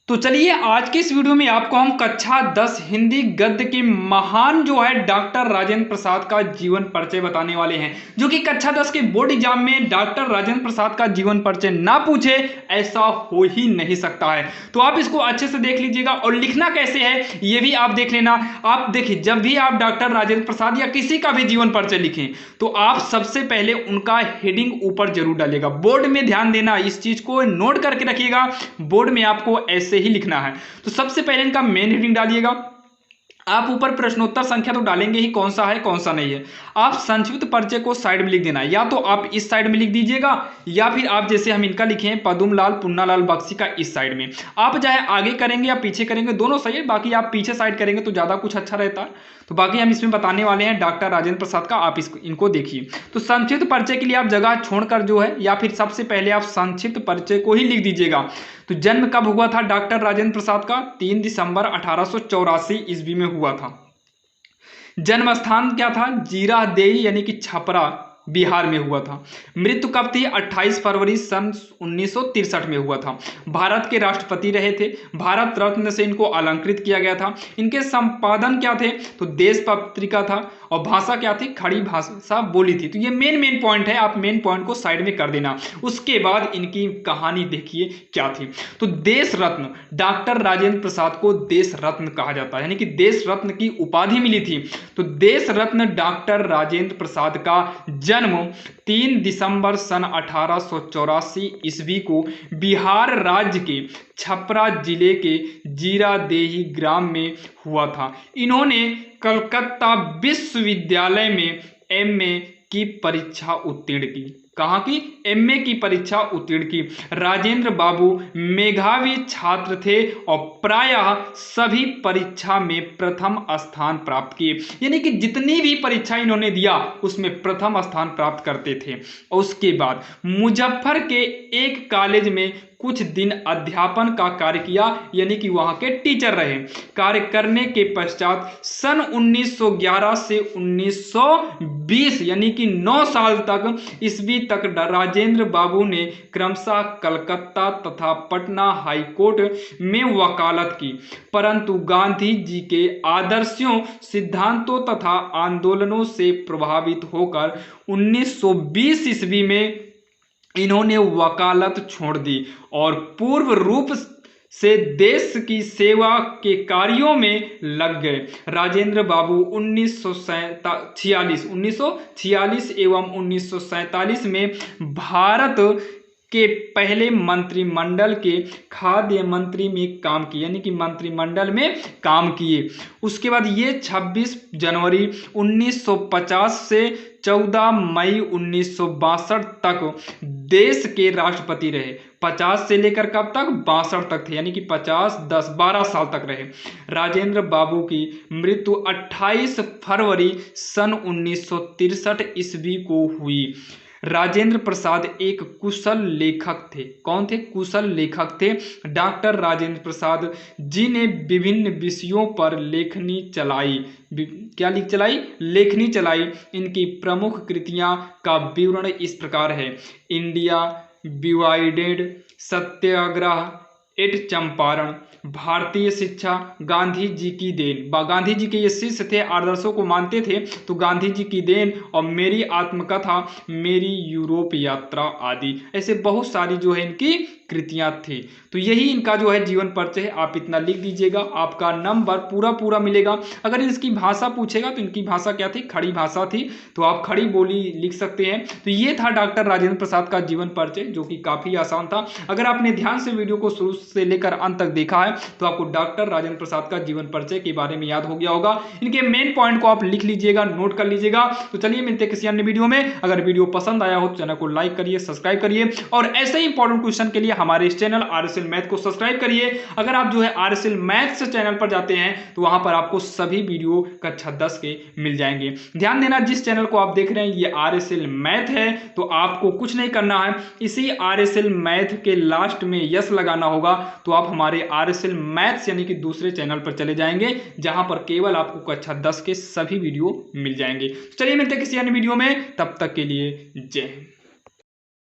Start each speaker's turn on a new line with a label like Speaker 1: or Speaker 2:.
Speaker 1: तो चलिए आज के इस वीडियो में आपको हम कक्षा 10 हिंदी गद्य के महान जो है डॉक्टर राजेंद्र प्रसाद का जीवन परिचय बताने वाले हैं। जो कि कक्षा 10 के बोर्ड एग्जाम में डॉक्टर राजेंद्र प्रसाद का जीवन परिचय ना पूछे ऐसा हो ही नहीं सकता है। तो आप इसको अच्छे से देख लीजिएगा और लिखना कैसे है ये भी आप देख लेना। आप देखिए, जब भी आप डॉक्टर राजेंद्र प्रसाद या किसी का भी जीवन परिचय लिखें तो आप सबसे पहले उनका हेडिंग ऊपर जरूर डालिएगा। बोर्ड में ध्यान देना, इस चीज को नोट करके रखिएगा। बोर्ड में आपको ऐसे ही लिखना है। तो सबसे पहले इनका मेन हेडिंग डालिएगा। आप ऊपर प्रश्नोत्तर संख्या तो डालेंगे ही, कौन सा है कौन सा नहीं है। आप संक्षिप्त परिचय को साइड में लिख देना है, या तो आप इस साइड में लिख दीजिएगा या फिर आप जैसे हम इनका लिखे हैं पदुमलाल पुन्नालाल बख्शी का इस साइड में। आप चाहे आगे करेंगे या पीछे करेंगे दोनों सही है, बाकी आप पीछे साइड करेंगे तो ज़्यादा कुछ अच्छा रहता है। तो बाकी हम इसमें बताने वाले हैं डॉक्टर राजेंद्र प्रसाद का, आप इनको देखिए। तो संक्षिप्त परिचय के लिए आप जगह छोड़कर जो है या फिर सबसे पहले आप संक्षिप्त परिचय को ही लिख दीजिएगा। तो जन्म कब हुआ था डॉक्टर राजेंद्र प्रसाद का? 3 दिसंबर 1884 ईस्वी में हुआ था। जन्म स्थान क्या था? जीरादेई यानी कि छपरा बिहार में हुआ था। मृत्यु कब थी? 28 फरवरी सन 1963 में हुआ था। भारत के राष्ट्रपति रहे थे। भारत रत्न से इनको अलंकृत किया गया था। इनके संपादन क्या थे? तो देश पत्रिका था। और भाषा क्या थी? खड़ी भाषा बोली थी। तो ये मेन पॉइंट है, आप मेन पॉइंट को साइड में कर देना। उसके बाद इनकी कहानी देखिए क्या थी। तो देश रत्न, डॉक्टर राजेंद्र प्रसाद को देश रत्न कहा जाता है, यानी कि देश रत्न की उपाधि मिली थी। तो देश रत्न डॉक्टर राजेंद्र प्रसाद का जन्म 3 दिसंबर सन 1884 ईस्वी को बिहार राज्य के छपरा जिले के जीरादेही ग्राम में हुआ था। इन्होंने कलकत्ता विश्वविद्यालय में एमए की परीक्षा उत्तीर्ण की। कहाँ की? एमए की परीक्षा उत्तीर्ण की। राजेंद्र बाबू मेधावी छात्र थे और प्रायः सभी परीक्षा में प्रथम स्थान प्राप्त किए, यानी कि जितनी भी परीक्षा इन्होंने दिया उसमें प्रथम स्थान प्राप्त करते थे। और उसके बाद मुजफ्फर के एक कॉलेज में कुछ दिन अध्यापन का कार्य किया, यानी कि वहां के टीचर रहे। कार्य करने के पश्चात सन 1911 से 1920 यानी कि 9 साल तक ईस्वी तक राजेंद्र बाबू ने क्रमशः कलकत्ता तथा पटना हाईकोर्ट में वकालत की, परंतु गांधी जी के आदर्शों, सिद्धांतों तथा आंदोलनों से प्रभावित होकर 1920 ईस्वी में इन्होंने वकालत छोड़ दी और पूर्ण रूप से देश की सेवा के कार्यों में लग गए। राजेंद्र बाबू 1946 एवं 1947 में भारत के पहले मंत्रिमंडल के खाद्य मंत्री में काम किए, यानी कि मंत्रिमंडल में काम किए। उसके बाद ये 26 जनवरी 1950 से 14 मई 1962 तक देश के राष्ट्रपति रहे। 50 से लेकर कब तक? 62 तक थे, यानी कि 50, 10, 12 साल तक रहे। राजेंद्र बाबू की मृत्यु 28 फरवरी सन 1963 ईस्वी को हुई। राजेंद्र प्रसाद एक कुशल लेखक थे। कौन थे? कुशल लेखक थे। डॉक्टर राजेंद्र प्रसाद जी ने विभिन्न विषयों पर लेखनी चलाई। क्या चलाई? लेखनी चलाई। इनकी प्रमुख कृतियां का विवरण इस प्रकार है: इंडिया डिवाइडेड, सत्याग्रह, एट चंपारण, भारतीय शिक्षा, गांधी जी की देन। गांधी जी के ये शिष्य थे, आदर्शों को मानते थे, तो गांधी जी की देन और मेरी आत्मकथा, मेरी यूरोप यात्रा आदि, ऐसे बहुत सारी जो है इनकी कृतियां थी। तो यही इनका जो है जीवन परिचय है। आप इतना लिख दीजिएगा, आपका नंबर पूरा मिलेगा। अगर इसकी भाषा पूछेगा तो इनकी भाषा क्या थी? खड़ी भाषा थी, तो आप खड़ी बोली लिख सकते हैं। तो ये था डॉक्टर राजेंद्र प्रसाद का जीवन परिचय, जो कि काफी आसान था। अगर आपने ध्यान से वीडियो को शुरू से लेकर अंत तक देखा है तो आपको डॉक्टर राजेंद्र प्रसाद का जीवन परिचय के बारे में याद हो गया होगा। इनके मेन पॉइंट को आप लिख लीजिएगा, नोट कर लीजिएगा। तो चलिए मिलते हैं किसी अन्य वीडियो में। अगर वीडियो पसंद आया हो तो चैनल को लाइक करिए, सब्सक्राइब करिए और ऐसे ही इंपॉर्टेंट क्वेश्चन के लिए हमारे इस चैनल आरएसएल मैथ को सब्सक्राइब करिए। अगर आप जो है आरएसएल मैथ से चैनल पर जाते हैं तो वहां पर आपको सभी वीडियो कक्षा 10 के मिल जाएंगे। ध्यान देना, जिस चैनल को आप देख रहे हैं ये आरएसएल मैथ है, तो आपको कुछ नहीं करना है, इसी आरएसएल मैथ के लास्ट में यस लगाना होगा। तो आप हमारे आरएसएल मैथ्स यानी कि दूसरे चैनल पर चले जाएंगे, जहां पर केवल आपको कक्षा 10 के सभी वीडियो मिल जाएंगे। चलिए मिलते हैं किसी अन्य वीडियो में, तब तक के लिए जय हिंद।